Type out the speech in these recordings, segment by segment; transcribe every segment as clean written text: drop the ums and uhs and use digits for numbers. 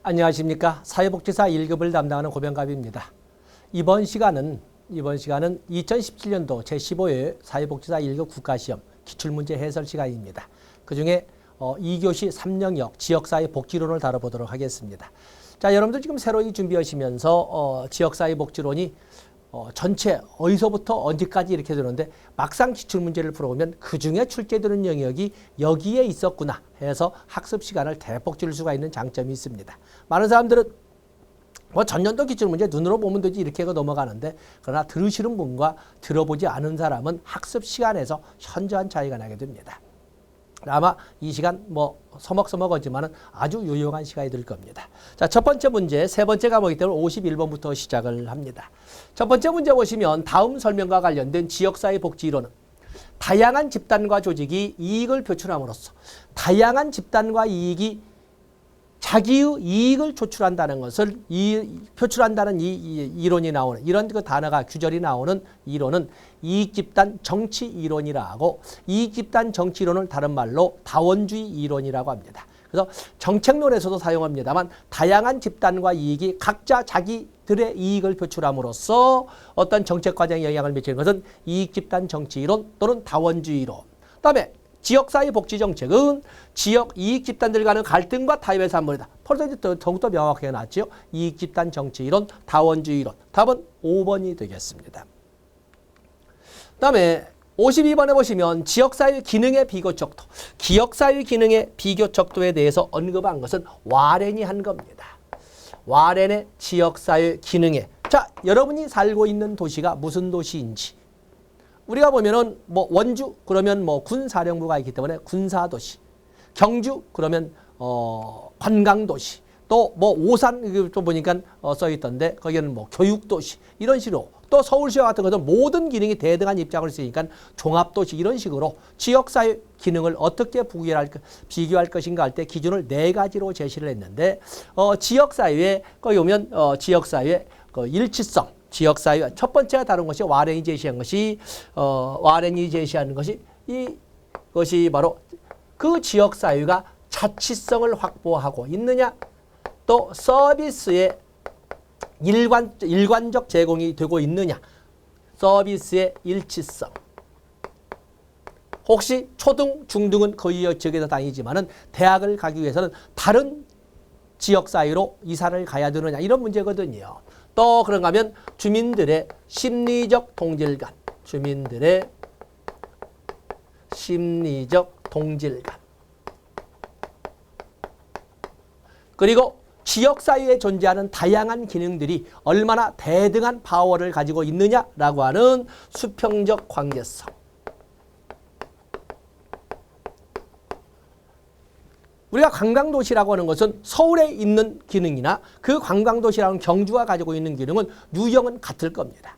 안녕하십니까. 사회복지사 1급을 담당하는 고병갑입니다. 이번 시간은 2017년도 제15회 사회복지사 1급 국가시험 기출문제 해설 시간입니다. 그중에 2교시 3영역 지역사회 복지론을 다뤄보도록 하겠습니다. 자, 여러분들 지금 새로이 준비하시면서 지역사회 복지론이 전체 어디서부터 언제까지 이렇게 되는데 막상 기출문제를 풀어보면 그중에 출제되는 영역이 여기에 있었구나 해서 학습 시간을 대폭 줄일 수가 있는 장점이 있습니다. 많은 사람들은 전년도 기출문제 눈으로 보면 되지 이렇게 하고 넘어가는데, 그러나 들으시는 분과 들어보지 않은 사람은 학습 시간에서 현저한 차이가 나게 됩니다. 아마 이 시간 서먹서먹하지만 아주 유용한 시간이 될 겁니다. 자, 첫 번째 문제, 세 번째 과목이기 때문에 51번부터 시작을 합니다. 첫 번째 문제 보시면 다음 설명과 관련된 지역사회 복지 이론은 다양한 집단과 조직이 이익을 표출함으로써 다양한 집단과 이익이 자기의 이익을 표출한다는 것을 표출한다는 이 이론이 나오는 이런 그 단어가 규절이 나오는 이론은 이익집단 정치 이론이라고, 이익집단 정치 이론을 다른 말로 다원주의 이론이라고 합니다. 그래서 정책론에서도 사용합니다만 다양한 집단과 이익이 각자 자기들의 이익을 표출함으로써 어떤 정책 과정에 영향을 미치는 것은 이익집단 정치 이론 또는 다원주의 이론. 그다음에 지역사회 복지정책은 지역 이익집단들 간의 갈등과 타협의 산물이다. 벌써 이제 더욱더 명확하게 나왔죠. 이익집단 정치 이론, 다원주의 이론. 답은 5번이 되겠습니다. 그 다음에 52번에 보시면 지역사회 기능의 비교척도. 지역사회 기능의 비교척도에 대해서 언급한 것은 와렌이 한 겁니다. 와렌의 지역사회 기능에. 자, 여러분이 살고 있는 도시가 무슨 도시인지. 우리가 보면은 원주 그러면 군사령부가 있기 때문에 군사도시, 경주 그러면 관광도시, 또 오산 또 보니까 써 있던데 거기는 교육도시 이런 식으로, 또 서울시와 같은 것은 모든 기능이 대등한 입장을 쓰니까 종합도시 이런 식으로 지역사회 기능을 어떻게 비교할 것인가 할 때 기준을 4가지로 제시를 했는데, 지역사회에 거기 보면 지역사회 일치성. 지역사회 첫 번째가 다른 것이 와렌이 제시한 것이 이것이 바로 그 지역사회가 자치성을 확보하고 있느냐, 또 서비스의 일관적 제공이 되고 있느냐, 서비스의 일치성. 혹시 초등, 중등은 그 지역에서 다니지만은 대학을 가기 위해서는 다른 지역사회로 이사를 가야 되느냐 이런 문제거든요. 또 그런가 하면 주민들의 심리적 동질감, 그리고 지역사회에 존재하는 다양한 기능들이 얼마나 대등한 파워를 가지고 있느냐라고 하는 수평적 관계성. 우리가 관광도시라고 하는 것은 서울에 있는 기능이나 그 관광도시라는 경주가 가지고 있는 기능은 유형은 같을 겁니다.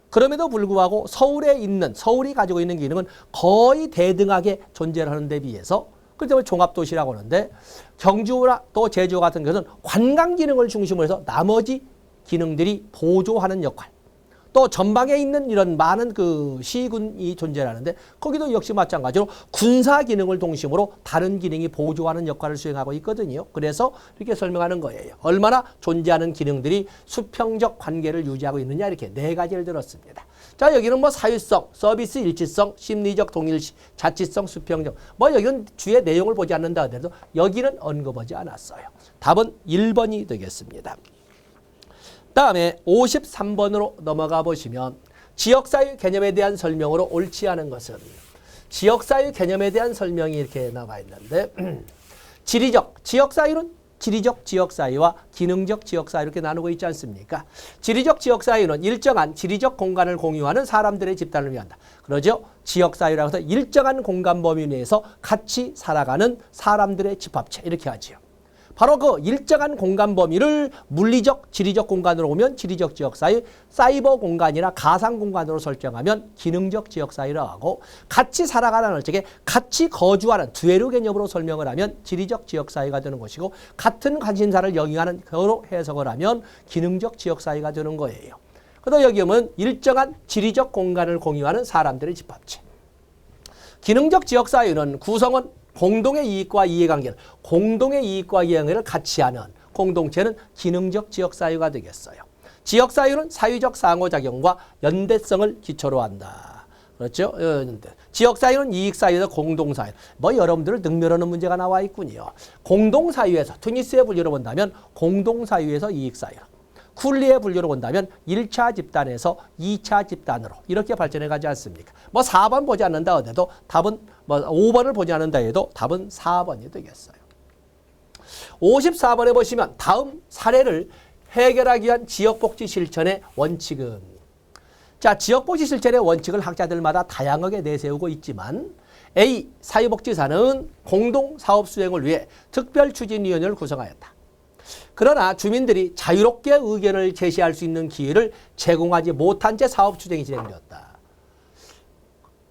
그럼에도 불구하고 서울이 가지고 있는 기능은 거의 대등하게 존재를 하는 데 비해서, 그렇기 때문에 종합도시라고 하는데, 경주나 또 제주 같은 것은 관광 기능을 중심으로 해서 나머지 기능들이 보조하는 역할, 또 전방에 있는 이런 많은 시군이 존재하는데 거기도 역시 마찬가지로 군사 기능을 중심으로 다른 기능이 보조하는 역할을 수행하고 있거든요. 그래서 이렇게 설명하는 거예요. 얼마나 존재하는 기능들이 수평적 관계를 유지하고 있느냐, 이렇게 4가지를 들었습니다. 자, 여기는 사유성, 서비스 일치성, 심리적 동일시, 자치성, 수평적. 여기는 주의 내용을 보지 않는다 하더라도 여기는 언급하지 않았어요. 답은 1번이 되겠습니다. 다음에 53번으로 넘어가 보시면 지역사회 개념에 대한 설명으로 옳지 않은 것은, 지역사회 개념에 대한 설명이 이렇게 나와 있는데 지리적 지역사회는 지리적 지역사회와 기능적 지역사회 이렇게 나누고 있지 않습니까? 지리적 지역사회는 일정한 지리적 공간을 공유하는 사람들의 집단을 위한다. 그러죠? 지역사회라고 해서 일정한 공간 범위 내에서 같이 살아가는 사람들의 집합체 이렇게 하지요. 바로 그 일정한 공간 범위를 물리적, 지리적 공간으로 오면 지리적 지역사회, 사이버 공간이나 가상 공간으로 설정하면 기능적 지역사회라고 하고, 같이 살아가는 적에 같이 거주하는 두에르 개념으로 설명을 하면 지리적 지역사회가 되는 것이고, 같은 관심사를 영위하는 거로 해석을 하면 기능적 지역사회가 되는 거예요. 그래서 여기 보면 일정한 지리적 공간을 공유하는 사람들의 집합체. 기능적 지역사회는 구성은 공동의 이익과 이해관계를 같이 하는 공동체는 기능적 지역사회가 되겠어요. 지역사회는 사회적 상호작용과 연대성을 기초로 한다. 그렇죠? 지역사회는 이익사회에서 공동사회. 뭐 여러분들을 능멸하는 문제가 나와 있군요. 공동사회에서 투니스의 분류로 본다면 공동사회에서 이익사회로. 쿨리의 분류로 본다면 1차 집단에서 2차 집단으로 이렇게 발전해 가지 않습니까? 뭐 4번 보지 않는다 하더라도 답은 뭐 5번을 보지 않는다 해도 답은 4번이 되겠어요. 54번에 보시면 다음 사례를 해결하기 위한 지역복지 실천의 원칙은 자, 지역복지 실천의 원칙을 학자들마다 다양하게 내세우고 있지만 A. 사회복지사는 공동사업 수행을 위해 특별추진위원회를 구성하였다. 그러나 주민들이 자유롭게 의견을 제시할 수 있는 기회를 제공하지 못한 채 사업 추진이 진행되었다.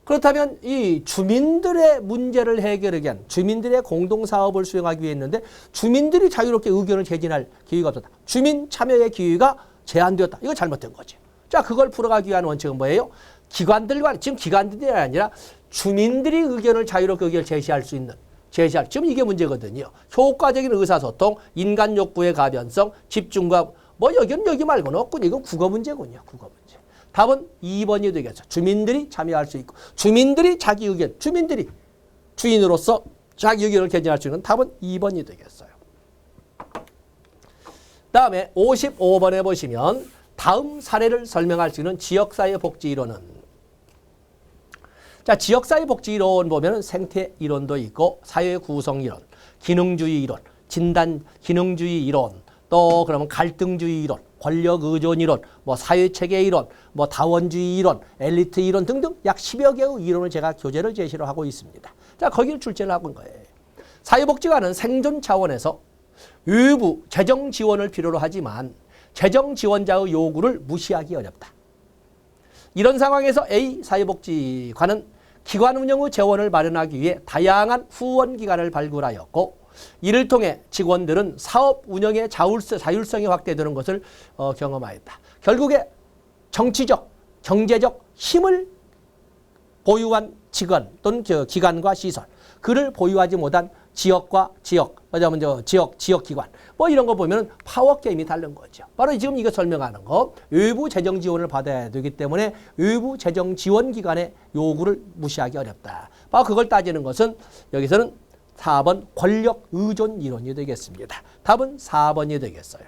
그렇다면 이 주민들의 문제를 해결하기 위한 주민들의 공동사업을 수행하기 위해 했는데 주민들이 자유롭게 의견을 제시할 기회가 없었다. 주민 참여의 기회가 제한되었다. 이거 잘못된 거죠. 자, 그걸 풀어가기 위한 원칙은 뭐예요? 기관들과 지금 기관들이 아니라 주민들이 의견을 자유롭게 의견을 제시할 수 있는 지금 이게 문제거든요. 효과적인 의사소통, 인간 욕구의 가변성, 집중과 뭐 여기 말고는 없군요. 이건 국어 문제군요. 국어 문제. 답은 2번이 되겠죠. 주민들이 참여할 수 있고 주민들이 자기 의견, 주민들이 주인으로서 자기 의견을 개진할 수 있는 답은 2번이 되겠어요. 다음에 55번에 보시면 다음 사례를 설명할 수 있는 지역사회 복지 이론은 자, 지역사회 복지 이론 보면 생태 이론도 있고 사회 구성 이론, 기능주의 이론, 진단 기능주의 이론, 또 그러면 갈등주의 이론, 권력 의존 이론, 뭐 사회체계 이론, 뭐 다원주의 이론, 엘리트 이론 등등 약 10여 개의 이론을 제가 교재를 제시를 하고 있습니다. 자, 거기를 출제를 하고 있는 거예요. 사회복지관은 생존 차원에서 외부 재정 지원을 필요로 하지만 재정 지원자의 요구를 무시하기 어렵다. 이런 상황에서 A 사회복지관은 기관 운영의 재원을 마련하기 위해 다양한 후원 기관을 발굴하였고 이를 통해 직원들은 사업 운영의 자율성이 확대되는 것을 경험하였다. 결국에 정치적, 경제적 힘을 보유한 직원 또는 기관과 시설, 그를 보유하지 못한 지역과 지역, 지역 기관, 뭐 이런 거 보면 파워 게임이 다른 거죠. 바로 지금 이거 설명하는 거, 외부 재정 지원을 받아야 되기 때문에 외부 재정 지원 기관의 요구를 무시하기 어렵다. 바로 그걸 따지는 것은 여기서는 4번 권력 의존 이론이 되겠습니다. 답은 4번이 되겠어요.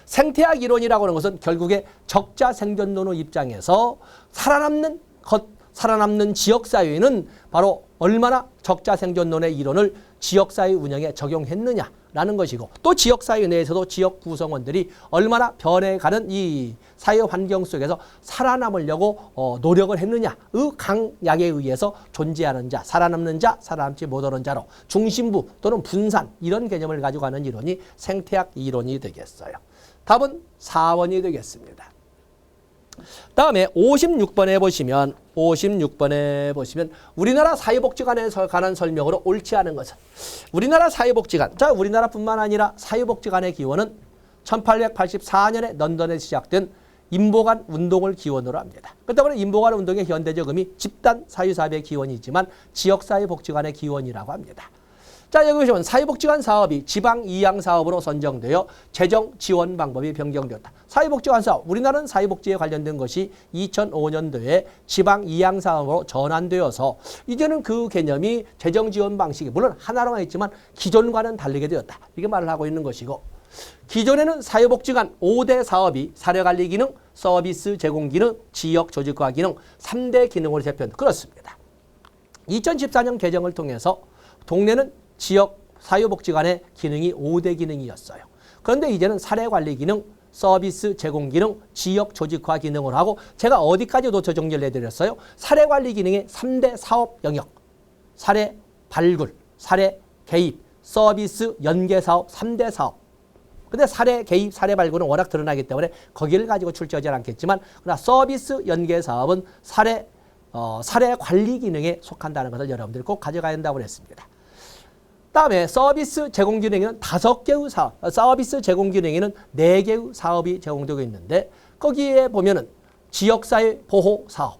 생태학 이론이라고 하는 것은 결국에 적자 생존론의 입장에서 살아남는 지역사회는 바로 얼마나 적자 생존론의 이론을 지역사회 운영에 적용했느냐라는 것이고 또 지역사회 내에서도 지역 구성원들이 얼마나 변해가는 이 사회 환경 속에서 살아남으려고 노력을 했느냐의 강약에 의해서 존재하는 자, 살아남는 자, 살아남지 못하는 자로 중심부 또는 분산 이런 개념을 가지고 가는 이론이 생태학 이론이 되겠어요. 답은 4번이 되겠습니다. 다음에 56번에 보시면 우리나라 사회복지관에 관한 설명으로 옳지 않은 것은 우리나라 사회복지관, 자 우리나라뿐만 아니라 사회복지관의 기원은 1884년에 런던에 시작된 인보관 운동을 기원으로 합니다. 그 때문에 인보관 운동의 현대적 의미 집단 사회사업의 기원이지만 지역사회복지관의 기원이라고 합니다. 자, 여기 보시면 사회복지관 사업이 지방 이양 사업으로 선정되어 재정 지원 방법이 변경되었다. 사회복지관 사업, 우리나라는 사회복지에 관련된 것이 2005년도에 지방 이양 사업으로 전환되어서 이제는 그 개념이 재정 지원 방식이 물론 하나로만 있지만 기존과는 다르게 되었다. 이렇게 말을 하고 있는 것이고 기존에는 사회복지관 5대 사업이 사례관리 기능, 서비스 제공 기능, 지역 조직화 기능 3대 기능으로 대표한다. 그렇습니다. 2014년 개정을 통해서 동네는 지역 사회복지관의 기능이 5대 기능이었어요. 그런데 이제는 사례관리 기능, 서비스 제공 기능, 지역 조직화 기능을 하고 제가 어디까지 노트 정리를 해드렸어요? 사례관리 기능의 3대 사업 영역, 사례 발굴, 사례 개입, 서비스 연계 사업 3대 사업. 근데 사례 개입, 사례 발굴은 워낙 드러나기 때문에 거기를 가지고 출제하지 않겠지만 그러나 서비스 연계 사업은 사례 관리 기능에 속한다는 것을 여러분들이 꼭 가져가야 한다고 했습니다. 다음에 서비스 제공 기능에는 5개의 사업, 서비스 제공 기능에는 4개의 사업이 제공되고 있는데 거기에 보면은 지역사회 보호 사업,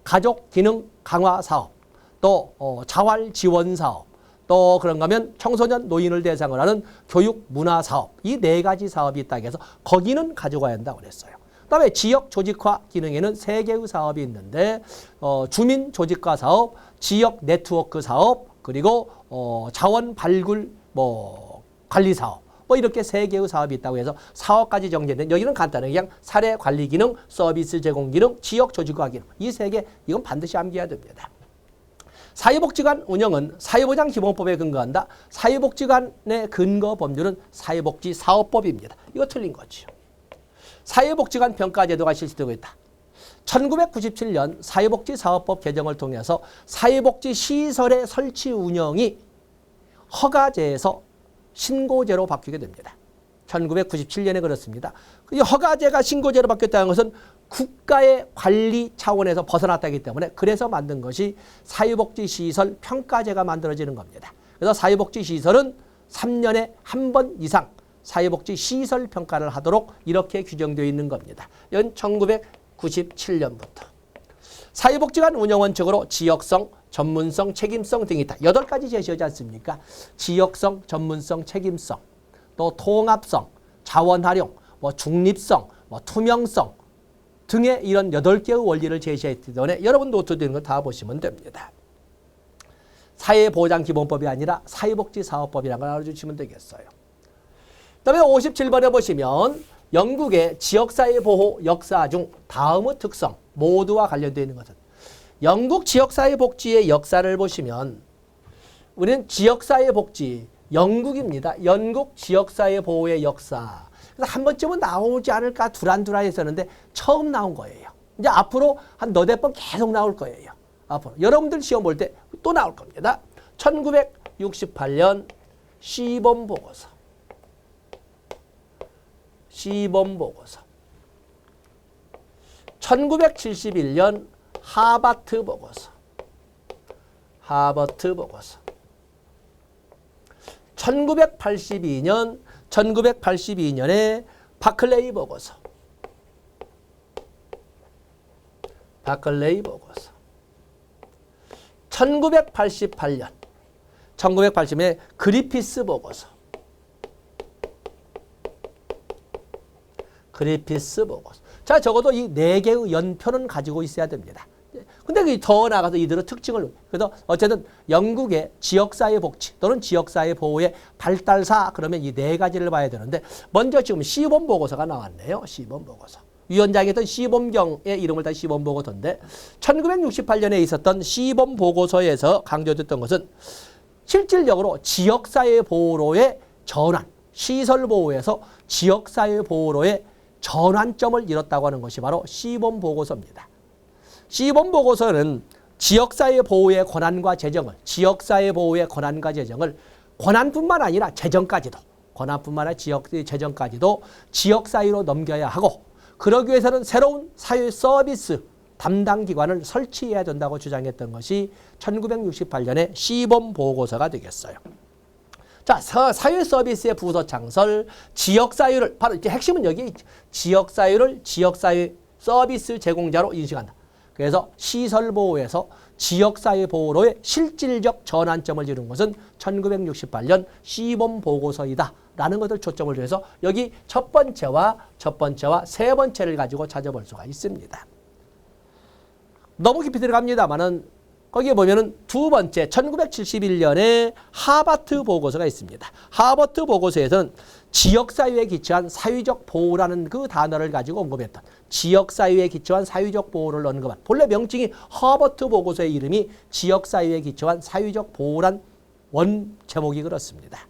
가족 기능 강화 사업, 또 자활 지원 사업, 또 그런가 하면 청소년 노인을 대상으로 하는 교육 문화 사업 이 네 가지 사업이 있다고 해서 거기는 가져가야 한다고 그랬어요. 그다음에 지역 조직화 기능에는 세 개의 사업이 있는데 주민 조직화 사업, 지역 네트워크 사업, 그리고 자원 발굴 관리 사업 이렇게 세 개의 사업이 있다고 해서 사업까지 정제된 여기는 간단하게 그냥 사례 관리 기능, 서비스 제공 기능, 지역 조직화 기능 이 세 개 이건 반드시 암기해야 됩니다. 사회복지관 운영은 사회보장기본법에 근거한다. 사회복지관의 근거 법률은 사회복지사업법입니다. 이거 틀린 거죠. 사회복지관 평가제도가 실시되고 있다. 1997년 사회복지사업법 개정을 통해서 사회복지시설의 설치 운영이 허가제에서 신고제로 바뀌게 됩니다. 1997년에 그렇습니다. 허가제가 신고제로 바뀌었다는 것은 국가의 관리 차원에서 벗어났다기 때문에 그래서 만든 것이 사회복지시설 평가제가 만들어지는 겁니다. 그래서 사회복지시설은 3년에 한 번 이상 사회복지시설 평가를 하도록 이렇게 규정되어 있는 겁니다. 이건 1997년부터. 사회복지관 운영 원칙으로 지역성, 전문성, 책임성 등이 있다. 8가지 제시하지 않습니까? 지역성, 전문성, 책임성, 또 통합성, 자원 활용, 중립성, 투명성 등의 이런 8개의 원리를 제시했기 때문에 여러분 노트되는 거 다 보시면 됩니다. 사회보장기본법이 아니라 사회복지사업법이라는 걸 알아주시면 되겠어요. 그다음에 57번에 보시면 영국의 지역사회보호 역사 중 다음의 특성 모두와 관련되어 있는 것은 영국 지역사회복지의 역사를 보시면 우리는 지역사회복지 영국입니다. 영국 지역사회보호의 역사. 그래서 한 번쯤은 나오지 않을까 두란두란 했었는데 처음 나온 거예요. 이제 앞으로 한 너댓 번 계속 나올 거예요. 앞으로 여러분들 시험 볼 때 또 나올 겁니다. 1968년 시범 보고서. 시범 보고서. 1971년 하버트 보고서. 하버트 보고서. 1982년에 바클레이 보고서. 바클레이 보고서. 1980년에 그리피스 보고서. 그리피스 보고서. 자, 적어도 이 4개의 연표는 가지고 있어야 됩니다. 근데 더 나가서 이들의 특징을 그래서 어쨌든 영국의 지역사회복지 또는 지역사회보호의 발달사 그러면 이 4가지를 봐야 되는데 먼저 지금 시범보고서가 나왔네요. 시범보고서. 위원장이 했던 시범경의 이름을 다 시범보고서인데 1968년에 있었던 시범보고서에서 강조됐던 것은 실질적으로 지역사회보호로의 전환, 시설보호에서 지역사회보호로의 전환점을 이뤘다고 하는 것이 바로 시범보고서입니다. 시범보고서는 지역사회보호의 권한과 재정을 권한뿐만 아니라 재정까지도 권한뿐만 아니라 재정까지도 지역사회로 넘겨야 하고 그러기 위해서는 새로운 사회 서비스 담당 기관을 설치해야 된다고 주장했던 것이 1968년의 시범보고서가 되겠어요. 자, 사회 서비스의 부서 창설, 지역사회를 바로 이제 핵심은 여기 지역사회를 지역사회 서비스 제공자로 인식한다. 그래서 시설보호에서 지역사회보호로의 실질적 전환점을 이룬 것은 1968년 시범보고서이다. 라는 것을 초점을 줘서 여기 첫 번째와 세 번째를 가지고 찾아볼 수가 있습니다. 너무 깊이 들어갑니다만은 거기에 보면은 두 번째 1971년에 하버트 보고서가 있습니다. 하버트 보고서에서는 지역사회에 기초한 사회적 보호라는 그 단어를 가지고 언급했던 지역사회에 기초한 사회적 보호를 언급한 본래 명칭이 하버트 보고서의 이름이 지역사회에 기초한 사회적 보호란 원 제목이 그렇습니다.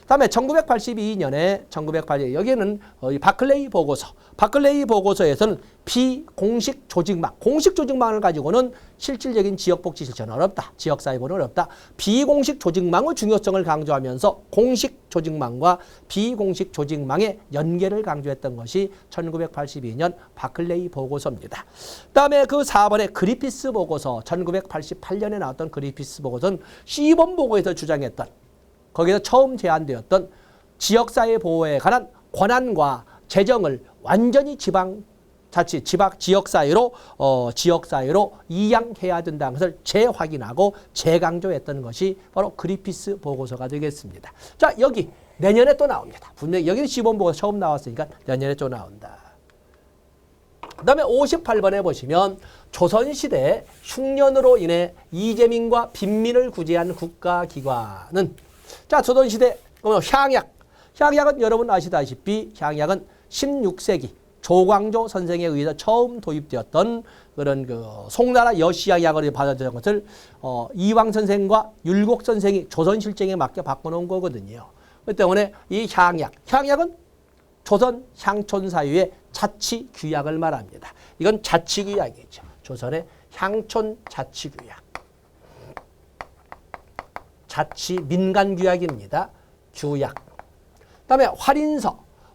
다음에 1982년에 여기에는 바클레이 보고서. 바클레이 보고서에서는 비공식 조직망, 공식 조직망을 가지고는 실질적인 지역복지 실천은 어렵다. 지역사회보호는 어렵다. 비공식 조직망의 중요성을 강조하면서 공식 조직망과 비공식 조직망의 연계를 강조했던 것이 1982년 바클레이 보고서입니다. 그다음에 그 4번에 그리피스 보고서, 1988년에 나왔던 그리피스 보고서는 시범보고에서 주장했던 거기서 처음 제안되었던 지역사회 보호에 관한 권한과 재정을 완전히 지역사회로 이양해야 된다는 것을 재확인하고 재강조했던 것이 바로 그리피스 보고서가 되겠습니다. 자, 여기 내년에 또 나옵니다. 분명히 여기는 시범 보고서 처음 나왔으니까 내년에 또 나온다. 그 다음에 58번에 보시면 조선시대 흉년으로 인해 이재민과 빈민을 구제한 국가기관은, 자, 조선시대 향약. 향약은 여러분 아시다시피 향약은 16세기 조광조 선생에 의해서 처음 도입되었던 그런 그 송나라 여시향약을 받아들인 것을 이황 선생과 율곡 선생이 조선 실정에 맞게 바꿔놓은 거거든요. 그 때문에 이 향약은 조선 향촌 사유의 자치 규약을 말합니다. 이건 자치 규약이죠. 조선의 향촌 자치 규약. 자치 민간 규약입니다. 규약. 그다음에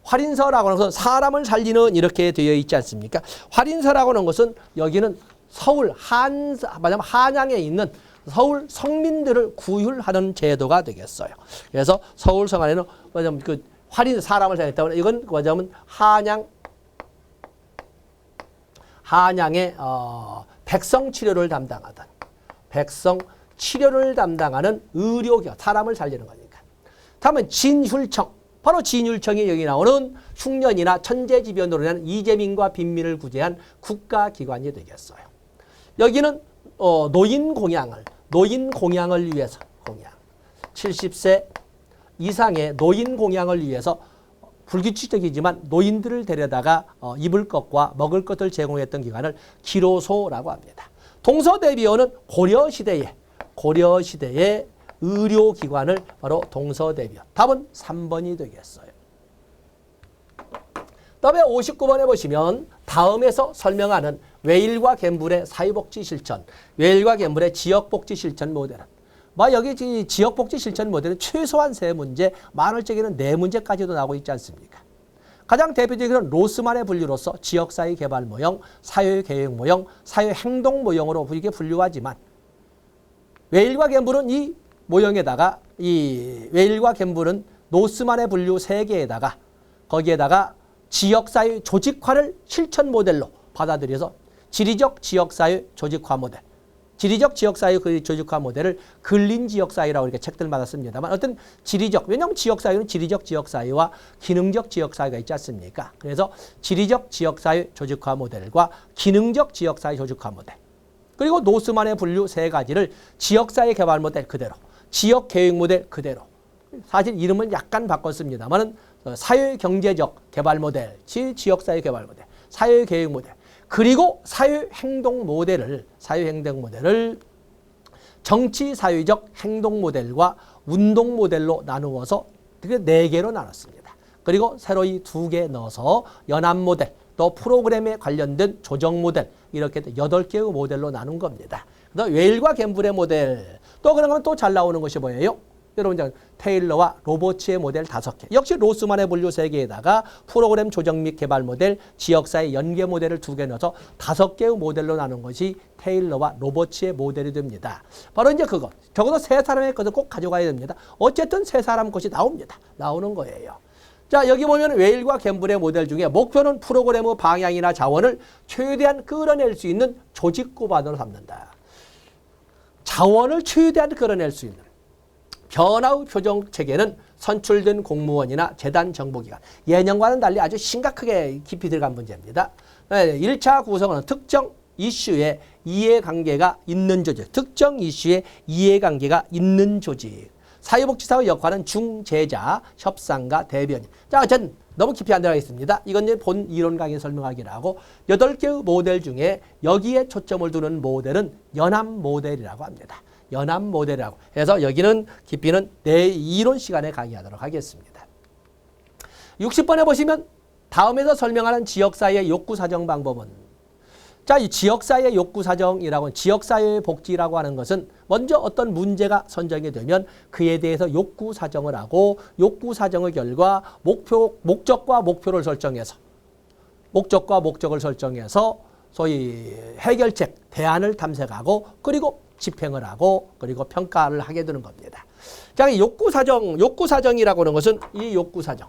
활인서라고 하는 것은 사람을 살리는 이렇게 되어 있지 않습니까? 활인서라고 하는 것은 여기는 서울 한양에 있는 서울 성민들을 구휼하는 제도가 되겠어요. 그래서 서울 성안에는 그 활인 사람을 살렸다. 이건 뭐냐면 한양의 백성 치료를 담당하는 의료기관, 사람을 살리는 거니까. 다음은 진율청. 바로 진율청이 여기 나오는 흉년이나 천재지변으로 인한 이재민과 빈민을 구제한 국가기관이 되겠어요. 여기는 노인 공양을 위해서 70세 이상의 노인 공양을 위해서 불규칙적이지만 노인들을 데려다가 입을 것과 먹을 것을 제공했던 기관을 기로소라고 합니다. 동서대비원은 고려시대의 의료기관을 바로 동서대비원. 답은 3번이 되겠어요. 다음에 59번에 보시면 다음에서 설명하는 외일과 갬불의 사회복지 실천, 외일과 갬불의 지역복지 실천 모델은, 여기 지역복지 실천 모델은 최소한 3문제, 많을 적에는 4문제까지도 나오고 있지 않습니까? 가장 대표적인 로스만의 분류로서 지역사회 개발 모형, 사회계획 모형, 사회행동 모형으로 이게 분류하지만 외일과 갬불은 이 모형에다가 이 외일과 갬불은 노스만의 분류 3개에다가 거기에다가 지역사회 조직화를 실천 모델로 받아들여서 지리적 지역사회 조직화 모델, 지리적 지역사회 조직화 모델을 근린지역사회라고 이렇게 책들마다 씁니다만 어떤 지리적, 왜냐하면 지역사회는 지리적 지역사회와 기능적 지역사회가 있지 않습니까? 그래서 지리적 지역사회 조직화 모델과 기능적 지역사회 조직화 모델, 그리고 노스만의 분류 3가지를 지역사회 개발 모델 그대로, 지역계획 모델 그대로, 사실 이름을 약간 바꿨습니다만 사회경제적 개발 모델, 지역사회 개발 모델, 사회계획 모델, 그리고 사회행동 모델을 정치사회적 행동 모델과 운동 모델로 나누어서 4개로 나눴습니다. 그리고 새로 이 2개 넣어서 연합 모델, 또 프로그램에 관련된 조정 모델, 이렇게 8개의 모델로 나눈 겁니다. 그래서 웨일과 갬불의 모델, 또 그러면 또 잘 나오는 것이 뭐예요? 여러분, 테일러와 로버츠의 모델 5개. 역시 로스만의 분류 3개에다가 프로그램 조정 및 개발 모델, 지역사회 연계 모델을 2개 넣어서 5개의 모델로 나눈 것이 테일러와 로버츠의 모델이 됩니다. 바로 이제 그거. 적어도 3사람의 것을 꼭 가져가야 됩니다. 어쨌든 3사람 것이 나오는 거예요. 자, 여기 보면 웨일과 갬불의 모델 중에 목표는 프로그램의 방향이나 자원을 최대한 끌어낼 수 있는 조직 기반으로 삼는다. 자원을 최대한 끌어낼 수 있는 변화의 표정 체계는 선출된 공무원이나 재단 정보기관. 예년과는 달리 아주 심각하게 깊이 들어간 문제입니다. 1차 구성은 특정 이슈에 이해관계가 있는 조직. 특정 이슈에 이해관계가 있는 조직. 사회복지사의 역할은 중재자, 협상가, 대변인. 자, 어쨌든 너무 깊이 안 들어가겠습니다. 이건 이제 본 이론 강의 설명하기로 하고 8개의 모델 중에 여기에 초점을 두는 모델은 연합 모델이라고 합니다. 연합 모델이라고 해서 여기는 깊이는 내 이론 시간에 강의하도록 하겠습니다. 60번에 보시면 다음에서 설명하는 지역사회의 욕구사정 방법은, 자, 이 지역사회의 욕구사정이라고, 지역사회의 복지라고 하는 것은 먼저 어떤 문제가 선정이 되면 그에 대해서 욕구사정을 하고 욕구사정의 결과 목적과 목표를 설정해서 소위 해결책, 대안을 탐색하고 그리고 집행을 하고 그리고 평가를 하게 되는 겁니다. 자, 이 욕구사정이라고 하는 것은 이 욕구사정,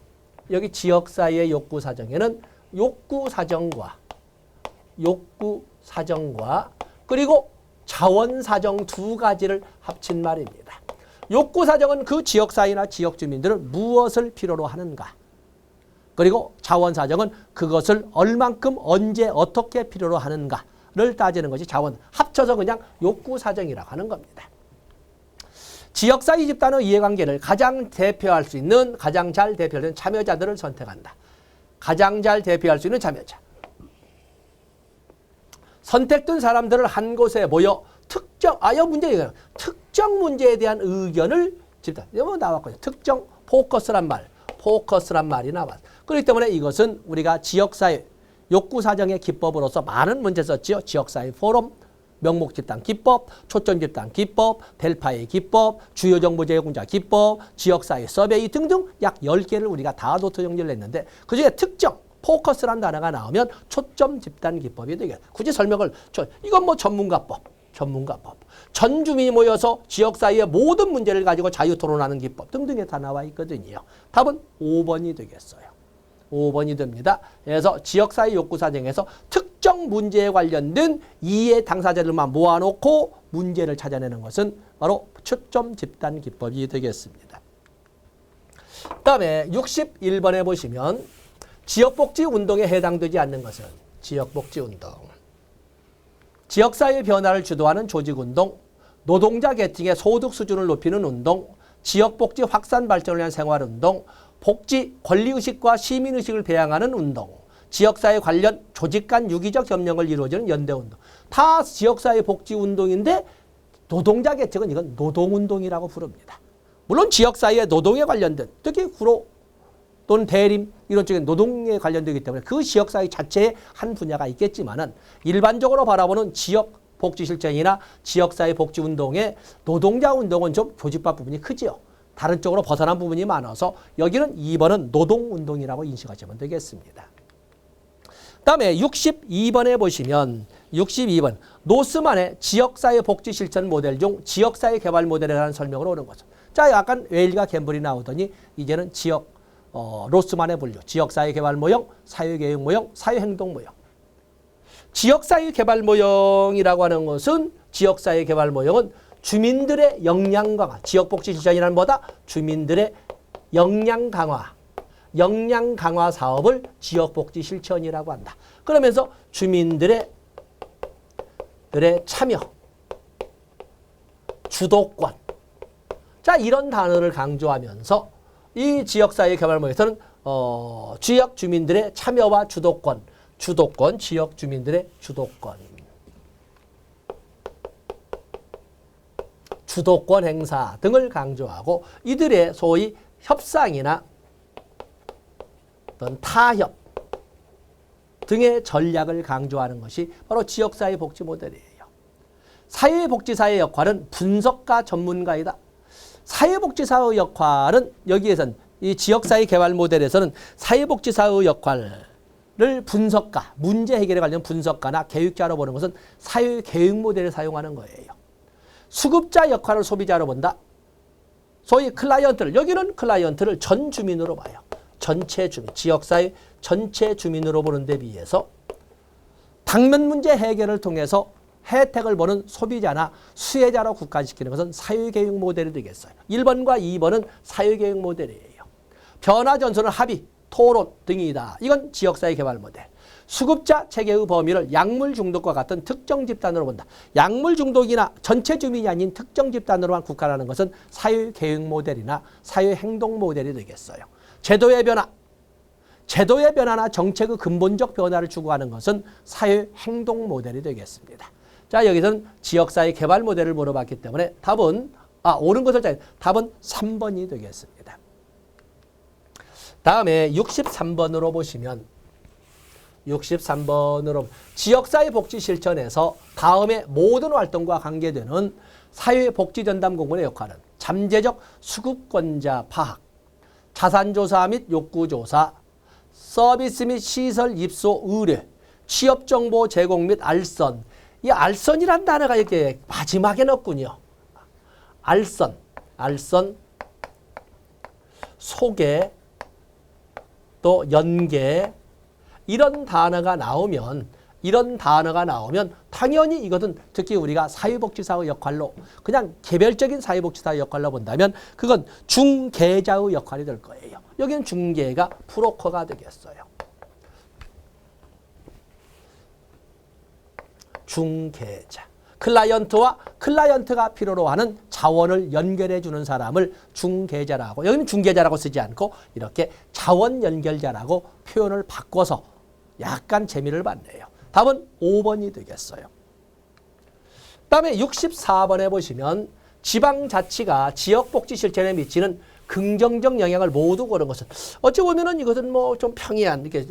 여기 지역사회의 욕구사정에는 욕구사정과 욕구사정과 그리고 자원사정 두 가지를 합친 말입니다. 욕구사정은 그 지역사회나 지역주민들은 무엇을 필요로 하는가. 그리고 자원사정은 그것을 얼만큼 언제 어떻게 필요로 하는가를 따지는 것이 자원. 합쳐서 그냥 욕구사정이라고 하는 겁니다. 지역사회 집단의 이해관계를 가장 대표할 수 있는 가장 잘 대표하는 참여자들을 선택한다. 가장 잘 대표할 수 있는 참여자. 선택된 사람들을 한 곳에 모여 특정 문제에 대한 의견을 집단. 여기 나왔거든요. 특정 포커스란 말이 나왔어요. 그렇기 때문에 이것은 우리가 지역사회 욕구사정의 기법으로서 많은 문제 썼지요. 지역사회 포럼, 명목집단 기법, 초점집단 기법, 델파의 기법, 주요정보 제공자 기법, 지역사회 서베이 등등 약 10개를 우리가 다 노트 정리를 했는데 그중에 특정, 포커스란 단어가 나오면 초점집단 기법이 되겠다. 굳이 설명을, 이건 뭐 전문가법. 전 주민이 모여서 지역사회의 모든 문제를 가지고 자유토론하는 기법 등등에 다 나와 있거든요. 답은 5번이 되겠어요. 5번이 됩니다. 그래서 지역사회 욕구사정에서 특정 문제에 관련된 이해 당사자들만 모아놓고 문제를 찾아내는 것은 바로 초점 집단 기법이 되겠습니다. 그 다음에 61번에 보시면 지역복지운동에 해당되지 않는 것은 지역복지운동, 지역사회 변화를 주도하는 조직운동, 노동자 계층의 소득 수준을 높이는 운동, 지역복지 확산 발전을 위한 생활운동, 복지 권리의식과 시민의식을 배양하는 운동, 지역사회 관련 조직 간 유기적 협력을 이루어지는 연대운동. 다 지역사회 복지운동인데 노동자 계층은 이건 노동운동이라고 부릅니다. 물론 지역사회의 노동에 관련된 특히 구로 또는 대림 이런 쪽에 노동에 관련되기 때문에 그 지역사회 자체의 한 분야가 있겠지만은 일반적으로 바라보는 지역복지실천이나 지역사회 복지운동의 노동자 운동은 좀 교집합 부분이 크지요. 다른 쪽으로 벗어난 부분이 많아서 여기는 2번은 노동운동이라고 인식하시면 되겠습니다. 그 다음에 62번에 보시면 62번 노스만의 지역사회 복지 실천 모델 중 지역사회 개발 모델에 대한 설명을 오는 거죠. 자, 약간 웨일과 캠블이 나오더니 이제는 로스만의 분류, 지역사회 개발 모형, 사회계획 모형, 사회행동 모형. 지역사회 개발 모형이라고 하는 것은 지역사회 개발 모형은 주민들의 역량 강화, 지역복지 실천이란 뭐다? 주민들의 역량 강화 사업을 지역복지 실천이라고 한다. 그러면서 주민들의 참여, 주도권. 자, 이런 단어를 강조하면서 이 지역사회 개발모에서는 지역 주민들의 참여와 주도권, 지역 주민들의 주도권 행사 등을 강조하고 이들의 소위 협상이나 어떤 타협 등의 전략을 강조하는 것이 바로 지역사회 복지 모델이에요. 사회복지사의 역할은 분석가 전문가이다. 사회복지사의 역할은 여기에선 이 지역사회 개발 모델에서는 사회복지사의 역할을 분석가, 문제 해결에 관련 분석가나 계획자로 보는 것은 사회계획 모델을 사용하는 거예요. 수급자 역할을 소비자로 본다. 소위 클라이언트를, 여기는 클라이언트를 전 주민으로 봐요. 전체 주민, 지역사회 전체 주민으로 보는 데 비해서 당면 문제 해결을 통해서 혜택을 보는 소비자나 수혜자로 국한시키는 것은 사회계획 모델이 되겠어요. 1번과 2번은 사회계획 모델이에요. 변화 전선은 합의, 토론 등이다. 이건 지역사회 개발 모델. 수급자 체계의 범위를 약물 중독과 같은 특정 집단으로 본다. 약물 중독이나 전체 주민이 아닌 특정 집단으로만 국한하는 것은 사회계획 모델이나 사회행동 모델이 되겠어요. 제도의 변화나 정책의 근본적 변화를 추구하는 것은 사회행동 모델이 되겠습니다. 자, 여기서는 지역사회 개발 모델을 물어봤기 때문에 답은 옳은 것을 짜요. 답은 3번이 되겠습니다. 다음에 63번으로 보시면 63번으로 지역사회 복지 실천에서 다음의 모든 활동과 관계되는 사회복지전담공무원의 역할은 잠재적 수급권자 파악, 자산조사 및 욕구조사, 서비스 및 시설 입소 의뢰, 취업정보 제공 및 알선. 이 알선이란 단어가 이렇게 마지막에 넣었군요. 알선, 소개, 또 연계 이런 단어가 나오면 이런 단어가 나오면 당연히 이것은 특히 우리가 사회복지사의 역할로 그냥 개별적인 사회복지사의 역할로 본다면 그건 중개자의 역할이 될 거예요. 여기는 중개가 브로커가 되겠어요. 중개자. 클라이언트와 클라이언트가 필요로 하는 자원을 연결해 주는 사람을 중개자라고, 여기는 중개자라고 쓰지 않고 이렇게 자원 연결자라고 표현을 바꿔서 약간 재미를 받네요. 답은 5번이 되겠어요. 다음에 64번에 보시면 지방자치가 지역복지 실천에 미치는 긍정적 영향을 모두 고른 것은, 어찌 보면은 이것은 뭐 좀 평이한, 이게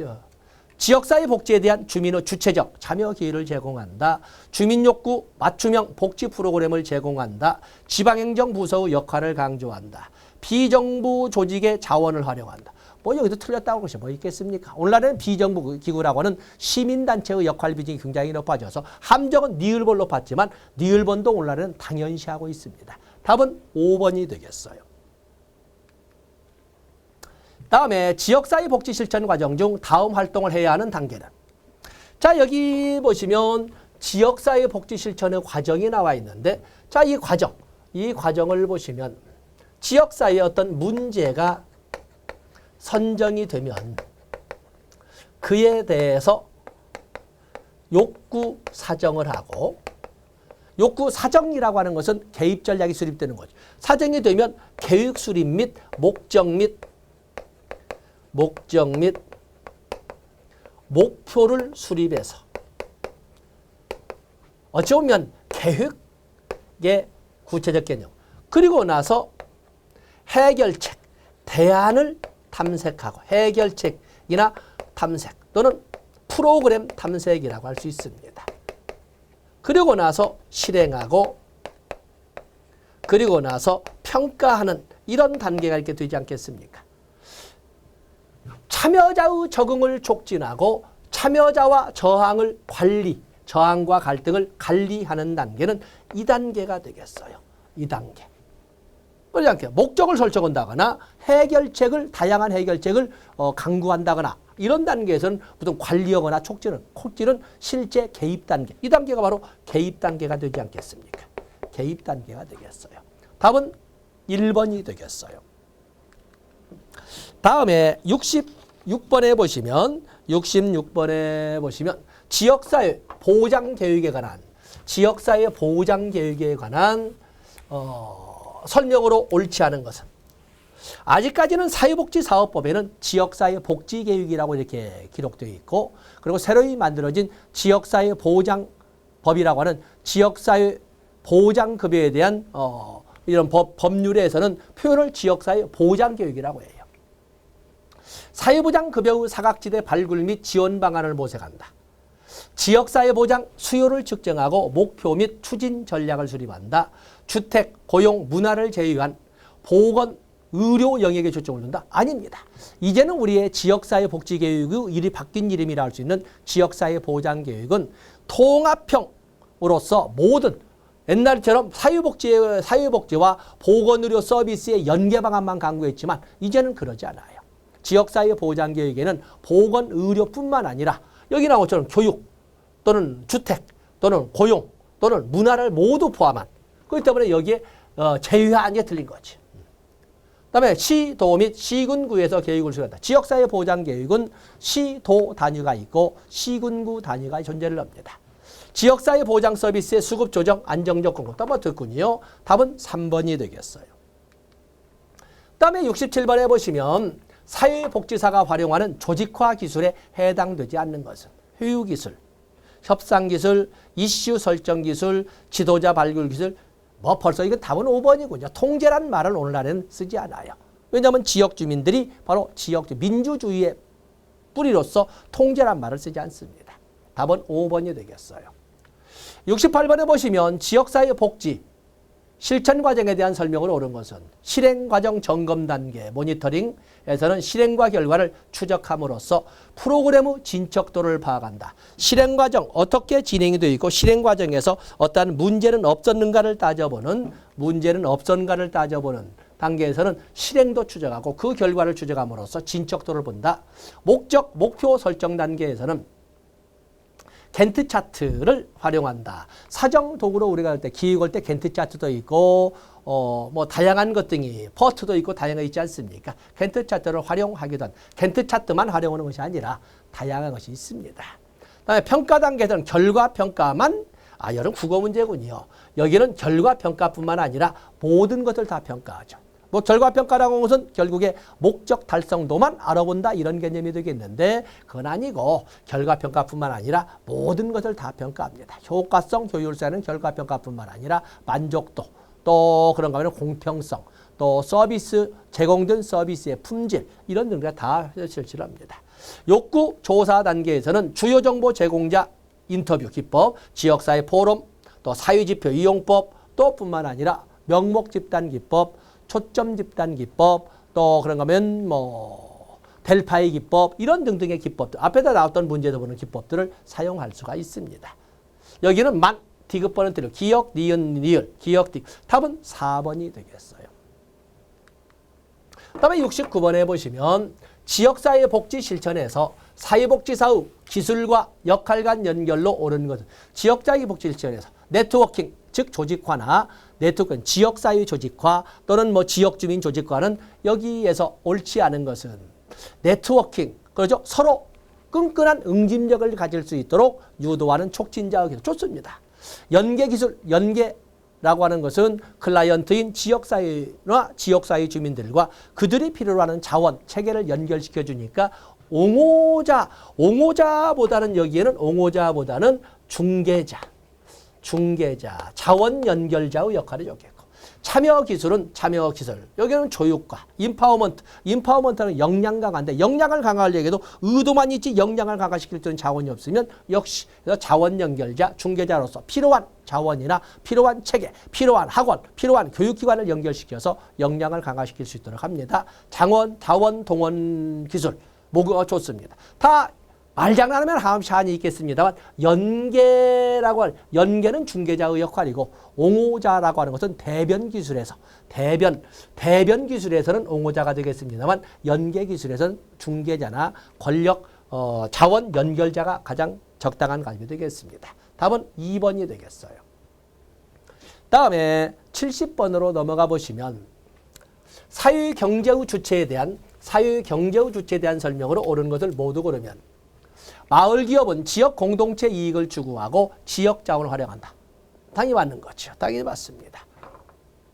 지역사회 복지에 대한 주민의 주체적 참여 기회를 제공한다. 주민욕구 맞춤형 복지 프로그램을 제공한다. 지방행정부서의 역할을 강조한다. 비정부 조직의 자원을 활용한다. 뭐 여기도 틀렸다고 것이 뭐 있겠습니까? 오늘날에는 비정부 기구라고 하는 시민단체의 역할 비중이 굉장히 높아져서 함정은 니을본 높았지만 니을본도 오늘날에는 당연시하고 있습니다. 답은 5번이 되겠어요. 다음에 지역사회 복지 실천 과정 중 다음 활동을 해야 하는 단계는, 자 여기 보시면 지역사회 복지 실천의 과정이 나와 있는데, 자 이 과정을 보시면 지역사회의 어떤 문제가 선정이 되면 그에 대해서 욕구 사정을 하고, 욕구 사정이라고 하는 것은 개입 전략이 수립되는 거죠. 사정이 되면 계획 수립 및 목적 및 목표를 수립해서, 어찌 보면 계획의 구체적 개념, 그리고 나서 해결책, 대안을 탐색하고, 해결책이나 탐색 또는 프로그램 탐색이라고 할 수 있습니다. 그리고 나서 실행하고, 그리고 나서 평가하는 이런 단계가 이렇게 되지 않겠습니까? 참여자의 적응을 촉진하고 참여자와 저항과 갈등을 관리하는 단계는 2단계가 되겠어요. 2단계. 그렇지 않게 목적을 설정한다거나 다양한 해결책을 강구한다거나 이런 단계에서는 보통 관리하거나 촉진은 실제 개입 단계. 이 단계가 바로 개입 단계가 되지 않겠습니까? 개입 단계가 되겠어요. 답은 1번이 되겠어요. 다음에 66번에 보시면 지역사회 보장계획에 관한 설명으로 옳지 않은 것은, 아직까지는 사회복지사업법에는 지역사회 복지계획이라고 이렇게 기록되어 있고, 그리고 새로이 만들어진 지역사회 보장법이라고 하는 지역사회 보장급여에 대한 이런 법률에서는 표현을 지역사회 보장계획이라고 해요. 사회보장급여의 사각지대 발굴 및 지원 방안을 모색한다. 지역사회보장 수요를 측정하고 목표 및 추진 전략을 수립한다. 주택, 고용, 문화를 제외한 보건, 의료 영역에 초점을 둔다? 아닙니다. 이제는 우리의 지역사회복지계획의 일이 바뀐 이름이라 할 수 있는 지역사회보장계획은 통합형으로서 모든 옛날처럼 사회복지와 보건의료 서비스의 연계 방안만 강구했지만 이제는 그러지 않아요. 지역사회보장계획에는 보건의료뿐만 아니라 여기 나온 것처럼 교육 또는 주택 또는 고용 또는 문화를 모두 포함한, 그렇기 때문에 여기에 제외한 게 틀린 거지. 그다음에 시도 및 시군구에서 계획을 수행한다. 지역사회보장계획은 시도 단위가 있고 시군구 단위가 존재를 합니다. 지역사회보장 서비스의 수급 조정, 안정적 공급. 또 뭐 듣군요. 답은 3번이 되겠어요. 그다음에 67번에 보시면 사회복지사가 활용하는 조직화 기술에 해당되지 않는 것은 회유기술, 협상기술, 이슈 설정기술, 지도자 발굴기술. 뭐 벌써 이건 답은 5번이군요. 통제란 말을 오늘날에는 쓰지 않아요. 왜냐하면 지역 주민들이 바로 민주주의의 뿌리로서 통제란 말을 쓰지 않습니다. 답은 5번이 되겠어요. 68번에 보시면 지역사회 복지 실천 과정에 대한 설명을 옳은 것은 실행 과정 점검 단계 모니터링에서는 실행과 결과를 추적함으로써 프로그램의 진척도를 파악한다. 실행 과정 어떻게 진행이 되어 있고 실행 과정에서 어떠한 문제는 없었는가를 따져보는 단계에서는 실행도 추적하고 그 결과를 추적함으로써 진척도를 본다. 목표 설정 단계에서는 겐트 차트를 활용한다. 사정 도구로 우리가 할 때 기획할 때 겐트 차트도 있고 뭐 다양한 것 등이 퍼트도 있고 다양한 거 있지 않습니까? 겐트 차트를 활용하기도 한 겐트 차트만 활용하는 것이 아니라 다양한 것이 있습니다. 그다음에 평가 단계에서는 결과 평가만 이런 국어 문제군요. 여기는 결과 평가뿐만 아니라 모든 것을 다 평가하죠. 뭐 결과평가라고 하는 것은 결국에 목적 달성도만 알아본다 이런 개념이 되겠는데 그건 아니고 결과평가뿐만 아니라 모든 것을 다 평가합니다. 효과성, 효율성은 결과평가뿐만 아니라 만족도, 또 그런가 하면 공평성, 또 서비스, 제공된 서비스의 품질 이런 등을 다 실시를 합니다. 욕구 조사 단계에서는 주요 정보 제공자 인터뷰 기법, 지역사회 포럼, 또 사유지표 이용법, 또 뿐만 아니라 명목 집단 기법, 초점 집단 기법, 또 그런가 하면 뭐 델파이 기법 이런 등등의 기법들, 앞에다 나왔던 문제에서 보는 기법들을 사용할 수가 있습니다. 여기는 만, 디귿번은 틀려, 기역, 니은, 니을, 기역, 디귿. 답은 4번이 되겠어요. 다음에 69번에 보시면 지역사회 복지 실천에서 사회복지사의 기술과 역할 간 연결로 옳은 것은 지역사회 복지 실천에서 네트워킹, 즉 조직화나 네트워크, 지역사회 조직화 또는 뭐 지역주민 조직화는 여기에서 옳지 않은 것은 네트워킹, 그렇죠? 서로 끈끈한 응집력을 가질 수 있도록 유도하는 촉진자의 기술 좋습니다. 연계기술, 연계라고 하는 것은 클라이언트인 지역사회나 지역사회 주민들과 그들이 필요로 하는 자원, 체계를 연결시켜 주니까 옹호자보다는 여기에는 옹호자보다는 중개자, 자원 연결자의 역할이 좋겠고 참여 기술은 참여 기술. 여기는 조육과 인파워먼트는 역량 강화인데 역량을 강화할 얘기도 의도만 있지 역량을 강화시킬 수 있는 자원이 없으면 역시 자원 연결자, 중개자로서 필요한 자원이나 필요한 체계, 필요한 학원, 필요한 교육기관을 연결시켜서 역량을 강화시킬 수 있도록 합니다. 자원, 동원 기술 모두가 좋습니다. 다 말장난하면 한이 있겠습니다만 연계는 중개자의 역할이고 옹호자라고 하는 것은 대변 기술에서 대변 기술에서는 옹호자가 되겠습니다만 연계 기술에서는 중개자나 권력 자원 연결자가 가장 적당한 관계 되겠습니다. 답은 2번이 되겠어요. 다음에 70번으로 넘어가 보시면 사회경제의 주체에 대한 설명으로 옳은 것을 모두 고르면 마을기업은 지역 공동체 이익을 추구하고 지역 자원을 활용한다. 당연히 맞는 거죠. 당연히 맞습니다.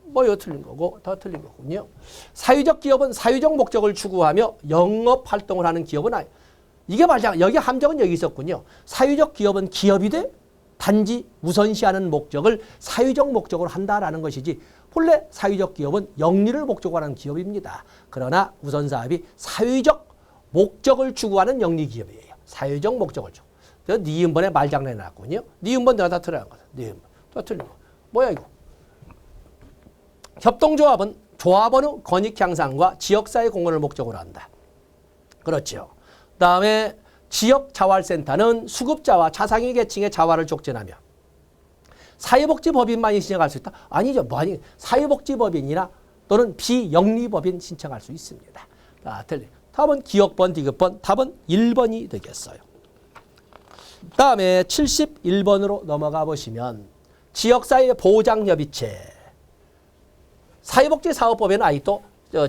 뭐 이거 틀린 거고 더 틀린 거군요. 사회적 기업은 사회적 목적을 추구하며 영업 활동을 하는 기업은 아니에요. 이게 말이야. 여기 함정은 여기 있었군요. 사회적 기업은 기업이 돼 단지 우선시하는 목적을 사회적 목적으로 한다라는 것이지 본래 사회적 기업은 영리를 목적으로 하는 기업입니다. 그러나 우선사업이 사회적 목적을 추구하는 영리기업이에요. 사회적 목적을 추구. 그래서 니은번에 말장난이 나왔군요. 니은번 내가 다 틀어간 거다. 니은번. 다 틀린 거. 뭐야 이거. 협동조합은 조합원의 권익 향상과 지역사회 공헌을 목적으로 한다. 그렇죠. 그다음에 지역자활센터는 수급자와 차상위 계층의 자활을 촉진하며 사회복지법인만이 신청할 수 있다? 아니죠. 사회복지법인이나 또는 비영리법인 신청할 수 있습니다. 틀린. 답은 기역번, 디귿번, 답은 1번이 되겠어요. 다음에 71번으로 넘어가 보시면 지역사회 보장협의체. 사회복지사업법에는 아직도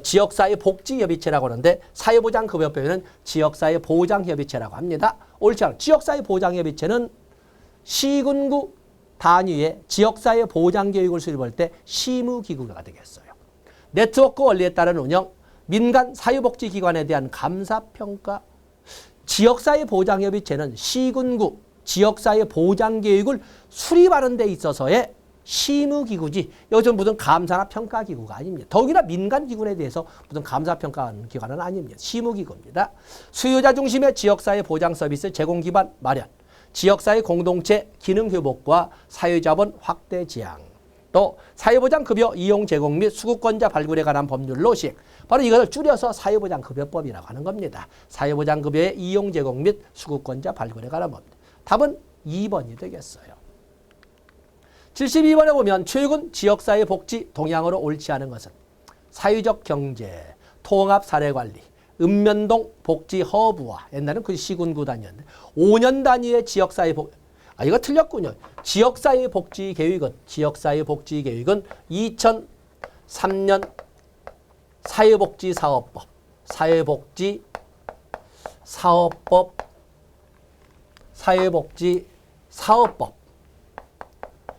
지역사회 복지협의체라고 하는데 사회보장급여법에는 지역사회 보장협의체라고 합니다. 옳지 않아요. 지역사회 보장협의체는 시군구 단위의 지역사회 보장교육을 수립할 때 시무기구가 되겠어요. 네트워크 원리에 따른 운영, 민간 사회복지기관에 대한 감사평가, 지역사회 보장협의체는 시군구 지역사회 보장교육을 수립하는 데 있어서의 시무기구지 여기서 무슨 감사나 평가기구가 아닙니다. 더욱이나 민간기관에 대해서 무슨 감사평가하는 기관은 아닙니다. 시무기구입니다. 수요자 중심의 지역사회 보장서비스 제공 기반 마련, 지역사회 공동체 기능 회복과 사회자본 확대 지향, 또 사회보장급여 이용 제공 및 수급권자 발굴에 관한 법률로 시행. 바로 이것을 줄여서 사회보장급여법이라고 하는 겁니다. 사회보장급여의 이용 제공 및 수급권자 발굴에 관한 법입니다. 답은 2번이 되겠어요. 72번에 보면 최근 지역사회 복지 동향으로 옳지 않은 것은 사회적 경제, 통합 사례관리, 읍면동 복지 허브화, 옛날에는 그 시군구 단위였는데 5년 단위의 지역사회 아, 이거 틀렸군요. 지역사회복지계획은 2003년 사회복지사업법,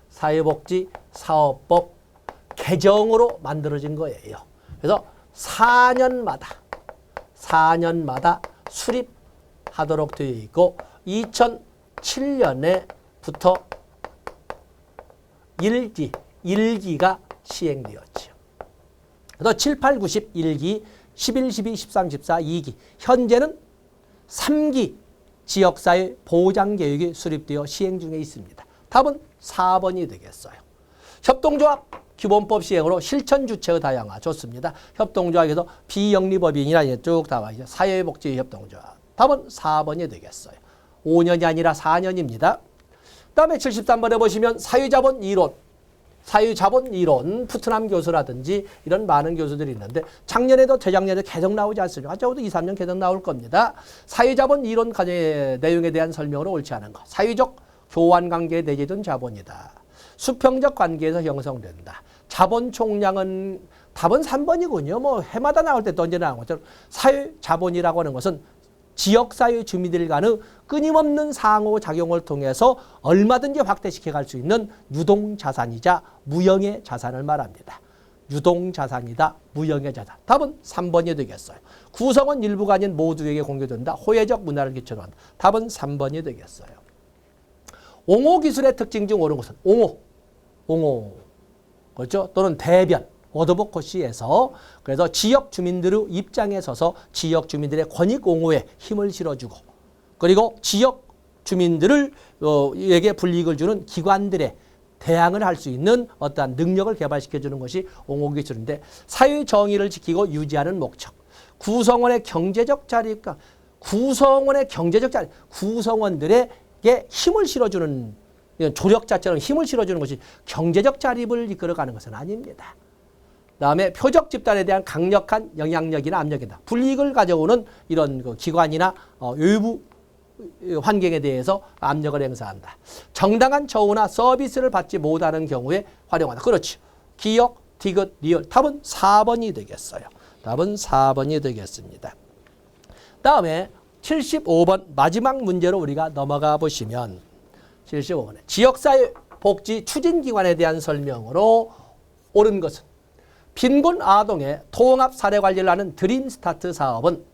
사회복지사업법 개정으로 만들어진 거예요. 그래서 4년마다 수립하도록 되어 있고 2007년에부터 1기가 시행되었죠. 그래서 7, 8, 90, 1기, 11, 12, 13, 14, 2기. 현재는 3기 지역사회 보장계획이 수립되어 시행 중에 있습니다. 답은 4번이 되겠어요. 협동조합 기본법 시행으로 실천 주체의 다양화 좋습니다. 협동조합에서 비영리법인이나 쭉 나와 있죠. 사회복지협동조합. 답은 4번이 되겠어요. 5년이 아니라 4년입니다. 그다음에 73번에 보시면 사회자본 이론 푸트남 교수라든지 이런 많은 교수들이 있는데 작년에도 재작년에도 계속 나오지 않습니까? 적어도 2, 3년 계속 나올 겁니다. 사회자본 이론 내용에 대한 설명으로 옳지 않은 것. 사회적 교환관계에 내재된 자본이다. 수평적 관계에서 형성된다. 자본 총량은 답은 3번이군요. 뭐 해마다 나올 때 언제 나온 것처럼 사회자본이라고 하는 것은 지역사회 주민들 간의 끊임없는 상호작용을 통해서 얼마든지 확대시켜 갈 수 있는 유동자산이자 무형의 자산을 말합니다. 유동자산이다. 무형의 자산. 답은 3번이 되겠어요. 구성원 일부가 아닌 모두에게 공유된다. 호혜적 문화를 기초로 한다. 답은 3번이 되겠어요. 옹호기술의 특징 중 옳은 것은 옹호. 그렇죠? 또는 대변. 어드보커시에서 그래서 지역 주민들의 입장에 서서 지역 주민들의 권익 옹호에 힘을 실어주고 그리고 지역 주민들에게 불이익을 주는 기관들의 대항을 할 수 있는 어떠한 능력을 개발시켜주는 것이 옹호기술인데 사회 정의를 지키고 유지하는 목적. 구성원의 경제적 자립과 구성원들에게 힘을 실어주는 조력자처럼 힘을 실어주는 것이 경제적 자립을 이끌어가는 것은 아닙니다. 그다음에 표적 집단에 대한 강력한 영향력이나 압력이다. 불이익을 가져오는 이런 기관이나 외부 환경에 대해서 압력을 행사한다. 정당한 처우나 서비스를 받지 못하는 경우에 활용한다. 그렇죠. 기역, 디귿, 리얼. 답은 4번이 되겠어요. 답은 4번이 되겠습니다. 다음에 75번 마지막 문제로 우리가 넘어가 보시면 75번에 지역사회 복지 추진기관에 대한 설명으로 옳은 것은 빈곤 아동의 통합 사례 관리를 하는 드림스타트 사업은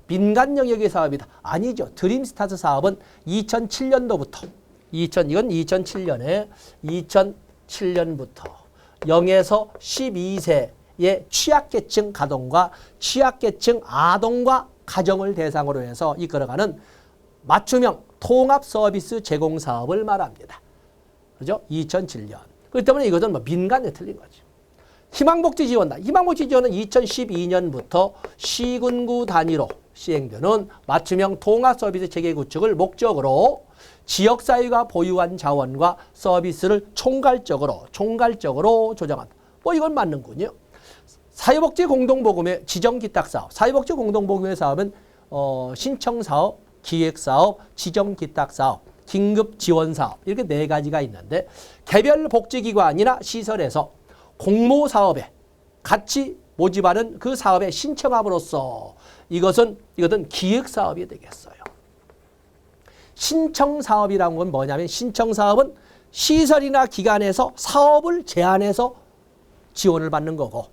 민간 영역의 사업이다. 아니죠. 드림스타트 사업은 2007년도부터 이건 2007년에 2007년부터 0에서 12세의 취약계층 가동과 취약계층 아동과 가정을 대상으로 해서 이끌어가는 맞춤형 통합 서비스 제공 사업을 말합니다. 그죠? 2007년. 그렇기 때문에 이것은 민간에 틀린 거죠. 희망복지 지원다. 희망복지 지원은 2012년부터 시군구 단위로 시행되는 맞춤형 통합 서비스 체계 구축을 목적으로 지역사회가 보유한 자원과 서비스를 총괄적으로 조정한다. 이건 맞는군요. 사회복지 공동보금의 지정기탁사업. 사회복지 공동보금의 사업은 신청사업, 기획사업, 지정기탁사업, 긴급지원사업 이렇게 4가지가 있는데 개별 복지기관이나 시설에서 공모사업에 같이 모집하는 그 사업에 신청함으로써 이것은 기획사업이 되겠어요. 신청사업이라는 건 뭐냐면 신청사업은 시설이나 기관에서 사업을 제안해서 지원을 받는 거고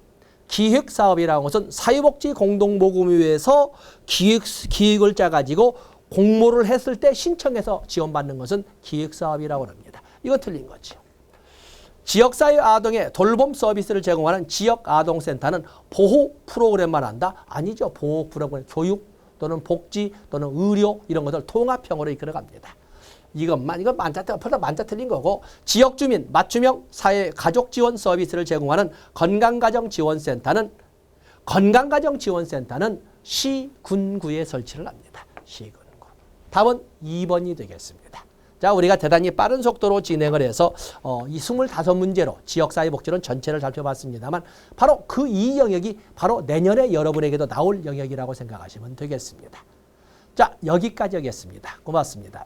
기획사업이라는 것은 사회복지 공동모금회에서 기획을 짜가지고 공모를 했을 때 신청해서 지원받는 것은 기획사업이라고 합니다. 이거 틀린 거죠. 지역사회 아동의 돌봄 서비스를 제공하는 지역아동센터는 보호 프로그램만 한다? 아니죠. 보호 프로그램, 교육 또는 복지 또는 의료 이런 것들 통합형으로 이끌어갑니다. 이건 만자 틀린 거고 지역주민 맞춤형 사회 가족 지원 서비스를 제공하는 건강가정지원센터는 시군구에 설치를 합니다. 시군구. 답은 2번이 되겠습니다. 자, 우리가 대단히 빠른 속도로 진행을 해서 이 25문제로 지역사회복지론 전체를 살펴봤습니다만 바로 그 이 영역이 바로 내년에 여러분에게도 나올 영역이라고 생각하시면 되겠습니다. 자, 여기까지 하겠습니다. 고맙습니다.